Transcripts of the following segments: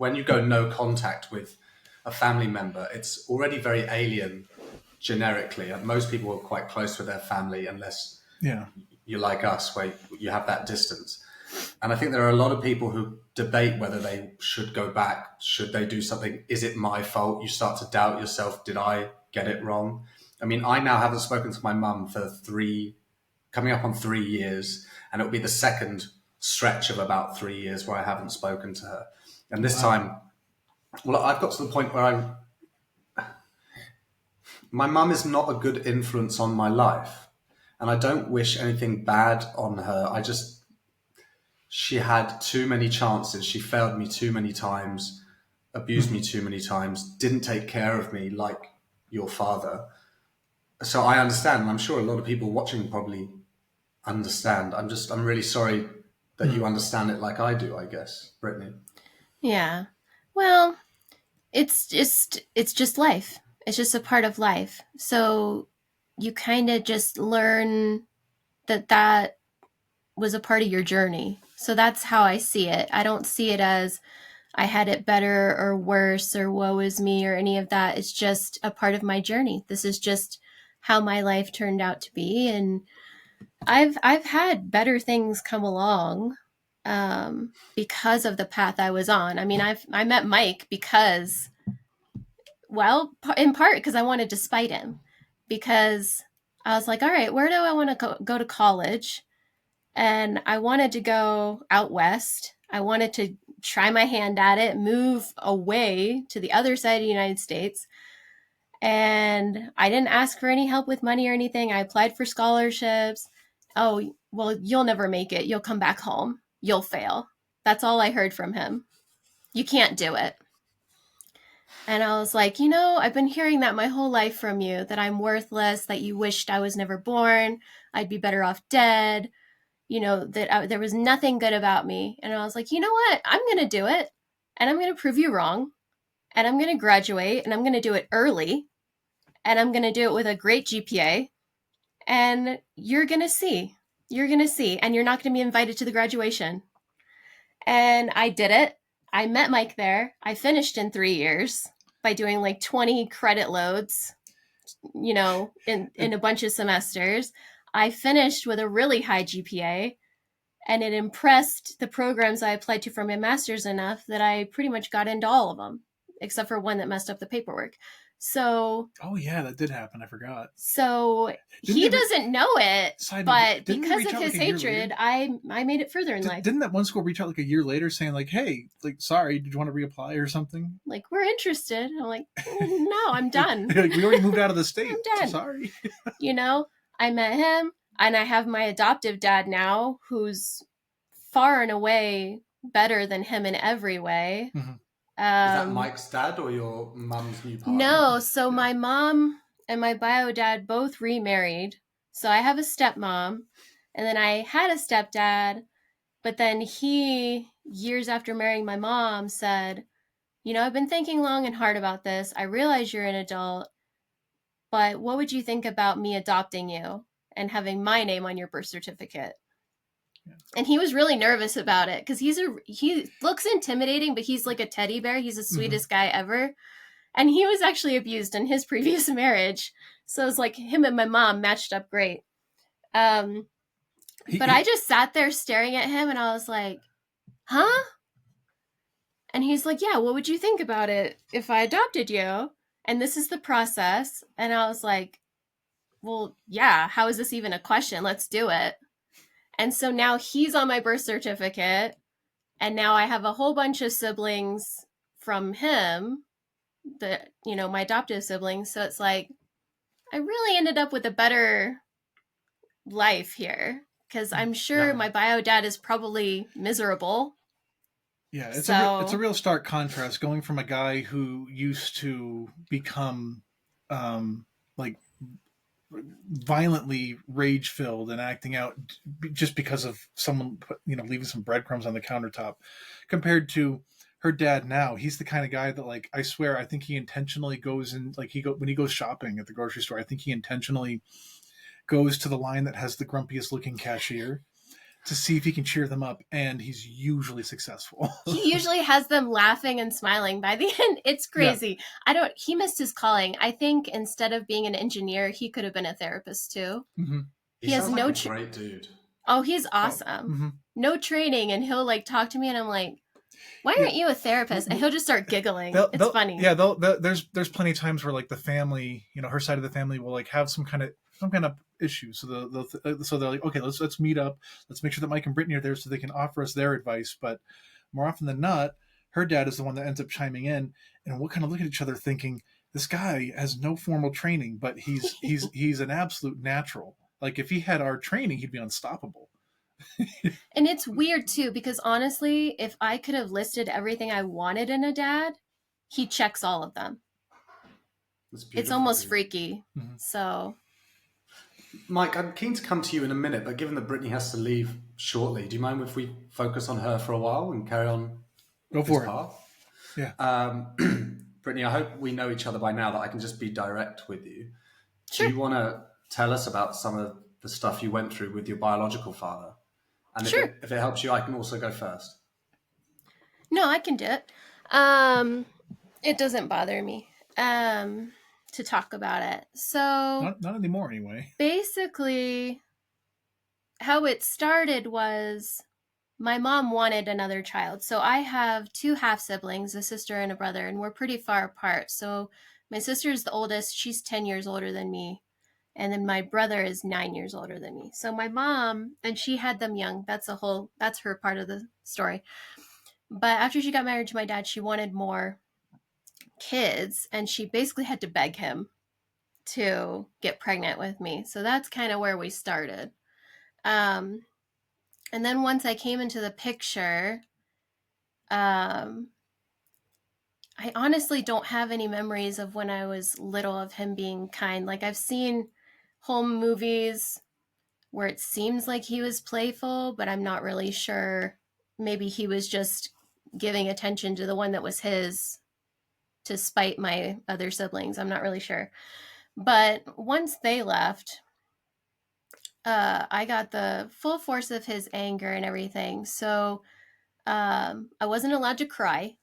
when you go no contact with a family member, it's already very alien generically. And most people are quite close with their family unless Yeah. you're like us, where you have that distance. And I think there are a lot of people who debate whether they should go back. Should they do something? Is it my fault? You start to doubt yourself. Did I get it wrong? I mean, I now haven't spoken to my mum for coming up on 3 years, and it'll be the second stretch of about 3 years where I haven't spoken to her. And this time, well, I've got to the point where my mum is not a good influence on my life, and I don't wish anything bad on her. She had too many chances. She failed me too many times, abused me too many times, didn't take care of me like your father. So I understand, and I'm sure a lot of people watching probably understand. I'm really sorry that you understand it like I do, I guess, Brittany. Yeah. Well, it's just life. It's just a part of life. So you kind of just learn that was a part of your journey. So that's how I see it. I don't see it as I had it better or worse or woe is me or any of that. It's just a part of my journey. This is just how my life turned out to be. And I've had better things come along because of the path I was on. I mean, I met Mike because, well, in part because I wanted to spite him, because I was like, all right, where do I want to go to college? And I wanted to go out west. I wanted to try my hand at it, move away to the other side of the United States. And I didn't ask for any help with money or anything. I applied for scholarships. Oh, well, you'll never make it. You'll come back home. You'll fail. That's all I heard from him. You can't do it. And I was like, I've been hearing that my whole life from you, that I'm worthless, that you wished I was never born, I'd be better off dead, that there was nothing good about me. And I was like, you know what? I'm going to do it. And I'm going to prove you wrong. And I'm going to graduate. And I'm going to do it early. And I'm going to do it with a great GPA. And you're going to see. You're going to see. And you're not going to be invited to the graduation. And I did it. I met Mike there. I finished in 3 years by doing like 20 credit loads, in a bunch of semesters. I finished with a really high GPA, and it impressed the programs I applied to for my master's enough that I pretty much got into all of them, except for one that messed up the paperwork. So... Oh, yeah, that did happen. I forgot. So he doesn't know it, but because of his hatred, I made it further in life. Didn't that one school reach out like a year later saying like, hey, like, sorry, did you want to reapply or something? Like, we're interested. I'm like, no, I'm done. Like, we already moved out of the state. I'm done. So sorry. I met him, and I have my adoptive dad now, who's far and away better than him in every way. Mm-hmm. Is that Mike's dad or your mum's new partner? No, so my mom and my bio dad both remarried. So I have a stepmom, and then I had a stepdad, but then he, years after marrying my mom, said, I've been thinking long and hard about this. I realize you're an adult, but what would you think about me adopting you and having my name on your birth certificate? Yeah. And he was really nervous about it because he looks intimidating, but he's like a teddy bear. He's the sweetest guy ever. And he was actually abused in his previous marriage. So it's like him and my mom matched up great. But I just sat there staring at him, and I was like, huh? And he's like, yeah, what would you think about it if I adopted you? And this is the process. And I was like, well, yeah, how is this even a question? Let's do it. And so now he's on my birth certificate, and now I have a whole bunch of siblings from him, my adoptive siblings. So it's like, I really ended up with a better life here, because I'm sure my bio dad is probably miserable. Yeah, it's a real stark contrast going from a guy who used to become like violently rage-filled and acting out just because of someone leaving some breadcrumbs on the countertop, compared to her dad now. He's the kind of guy that, like, I swear, I think he intentionally goes in, like, when he goes shopping at the grocery store, I think he intentionally goes to the line that has the grumpiest looking cashier. to see if he can cheer them up, and he's usually successful. He usually has them laughing and smiling by the end. It's crazy. He missed his calling. I think instead of being an engineer, he could have been a therapist too. Mm-hmm. He has sounds no like a great dude. Oh, he's awesome. Mm-hmm. No training, and he'll like talk to me, and I'm like, why aren't you a therapist? And he'll just start giggling. It's funny. Yeah, there's plenty of times where like the family, her side of the family will like have some kind of issue. So they're like, okay, let's meet up. Let's make sure that Mike and Brittany are there so they can offer us their advice. But more often than not, her dad is the one that ends up chiming in, and we'll kind of look at each other thinking, this guy has no formal training, but he's an absolute natural. Like if he had our training, he'd be unstoppable. And it's weird too, because honestly, if I could have listed everything I wanted in a dad, he checks all of them. It's almost freaky. Mm-hmm. So, Mike, I'm keen to come to you in a minute, but given that Brittany has to leave shortly, do you mind if we focus on her for a while and carry on? Go for it. Path? Yeah. Brittany, I hope we know each other by now that I can just be direct with you. Sure. Do you want to tell us about some of the stuff you went through with your biological father? And sure. If it helps you, I can also go first. No, I can do it. It doesn't bother me to talk about it. So not anymore anyway. Basically, how it started was my mom wanted another child. So I have 2 half siblings, a sister and a brother, and we're pretty far apart. So my sister's the oldest. She's 10 years older than me. And then my brother is 9 years older than me. So my mom, and she had them young. That's her part of the story. But after she got married to my dad, she wanted more kids, and she basically had to beg him to get pregnant with me. So that's kind of where we started. And then once I came into the picture, I honestly don't have any memories of when I was little of him being kind. Like I've seen home movies where it seems like he was playful, but I'm not really sure. Maybe he was just giving attention to the one that was his to spite my other siblings. I'm not really sure. But once they left, I got the full force of his anger and everything. So I wasn't allowed to cry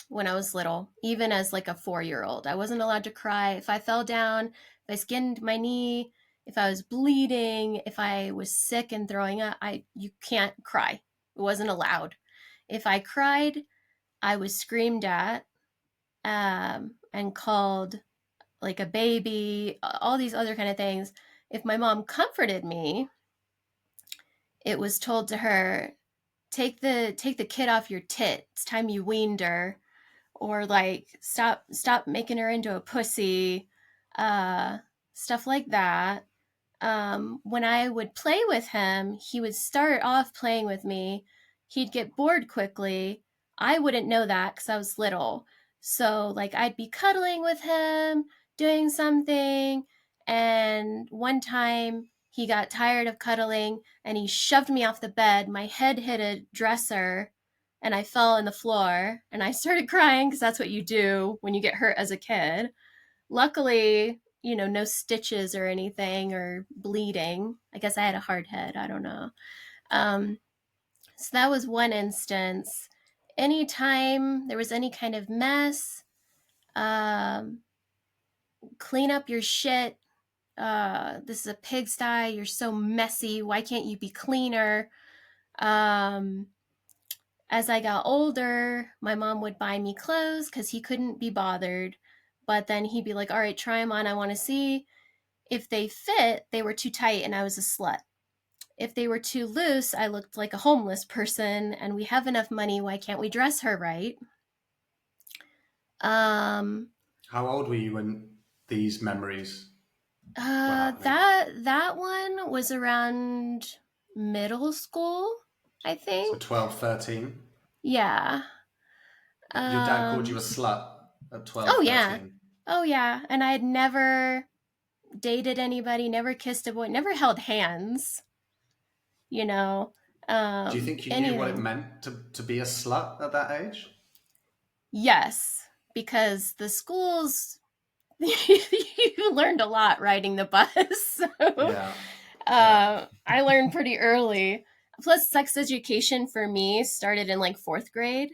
when I was little, even as like a 4-year-old. I wasn't allowed to cry. If I fell down, if I skinned my knee, if I was bleeding, if I was sick and throwing up, you can't cry. It wasn't allowed. If I cried, I was screamed at and called like a baby, all these other kind of things. If my mom comforted me, it was told to her, take the kid off your tit. It's time you weaned her. Or like stop making her into a pussy, stuff like that. When I would play with him, he would start off playing with me. He'd get bored quickly. I wouldn't know that because I was little. So like I'd be cuddling with him, doing something, and one time he got tired of cuddling and he shoved me off the bed. My head hit a dresser and I fell on the floor and I started crying because that's what you do when you get hurt as a kid. Luckily, no stitches or anything or bleeding. I guess I had a hard head. I don't know. So that was one instance. Anytime there was any kind of mess, clean up your shit. This is a pigsty. You're so messy. Why can't you be cleaner? As I got older, my mom would buy me clothes because he couldn't be bothered. But then he'd be like, all right, try them on. I want to see. If they fit, they were too tight and I was a slut. If they were too loose, I looked like a homeless person and we have enough money. Why can't we dress her right? How old were you when these memories were happening? That one was around middle school, I think. So 12, 13? Yeah. Your dad called you a slut at 12, oh, 13? Yeah. Oh, yeah. And I had never dated anybody, never kissed a boy, never held hands, Do you think you knew what it meant to be a slut at that age? Yes, because the schools, you learned a lot riding the bus. So, Yeah. I learned pretty early. Plus, sex education for me started in like 4th grade.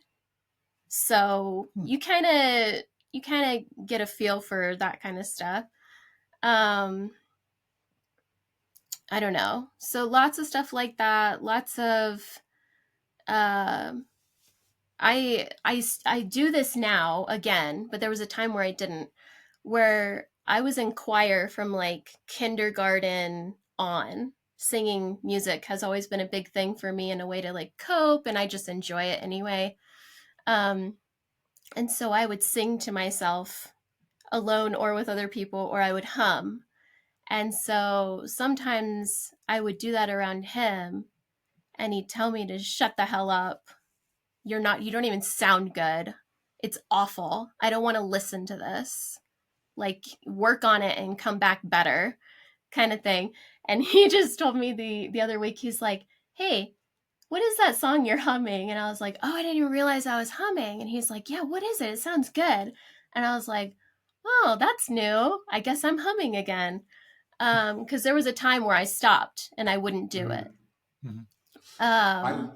So you kind of get a feel for that kind of stuff. Um, I don't know. So lots of stuff like that. Lots of um I do this now again, but there was a time where I didn't, where I was in choir from like kindergarten on. Singing music has always been a big thing for me and a way to like cope, and I just enjoy it anyway. Um, and so I would sing to myself alone or with other people, or I would hum. And so sometimes I would do that around him, and he'd tell me to shut the hell up. You don't even sound good. It's awful. I don't want to listen to this. Like, work on it and come back better, kind of thing. And he just told me the other week, he's like, hey, what is that song you're humming? And I was like, oh, I didn't even realize I was humming. And he's like, yeah, what is it? It sounds good. And I was like, oh, that's new. I guess I'm humming again. Because there was a time where I stopped and I wouldn't do it. Mm-hmm. I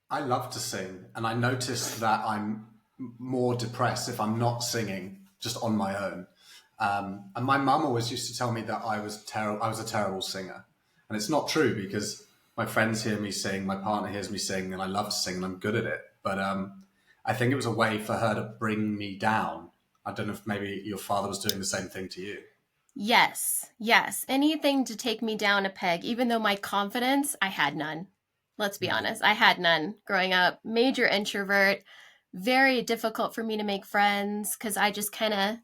I love to sing, and I noticed that I'm more depressed if I'm not singing just on my own. And my mum always used to tell me that I was terrible. I was a terrible singer, and it's not true because my friends hear me sing, my partner hears me sing, and I love to sing, and I'm good at it. But I think it was a way for her to bring me down. I don't know if maybe your father was doing the same thing to you. Yes, yes. Anything to take me down a peg, even though my confidence, I had none. Let's be honest, I had none growing up. Major introvert, very difficult for me to make friends because I just kind of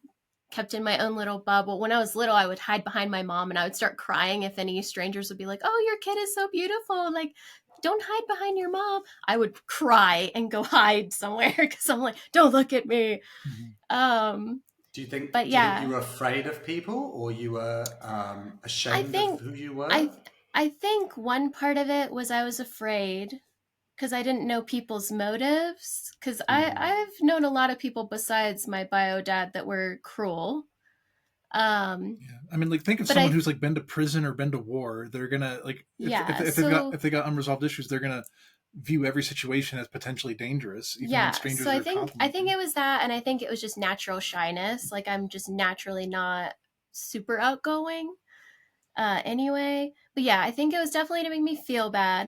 kept in my own little bubble. When I was little, I would hide behind my mom and I would start crying if any strangers would be like, oh, your kid is so beautiful. Like, don't hide behind your mom. I would cry and go hide somewhere because I'm like, don't look at me. Mm-hmm. Um, Do you think? but Do you think yeah, you were afraid of people, or you were I ashamed of think who you were? I I think one part of it was I was afraid because I didn't know people's motives. Because Mm. I've known a lot of people besides my bio dad that were cruel. Um, Yeah, I mean, like, think of but someone I who's like been to prison or been to war. They're gonna like yeah, if they got unresolved issues, they're gonna view every situation as potentially dangerous, even when yeah, so strangers I are think I think complimenting. it was that, and I think it was just natural shyness. Like I'm just naturally not super outgoing, anyway. But yeah, I think it was definitely to make me feel bad.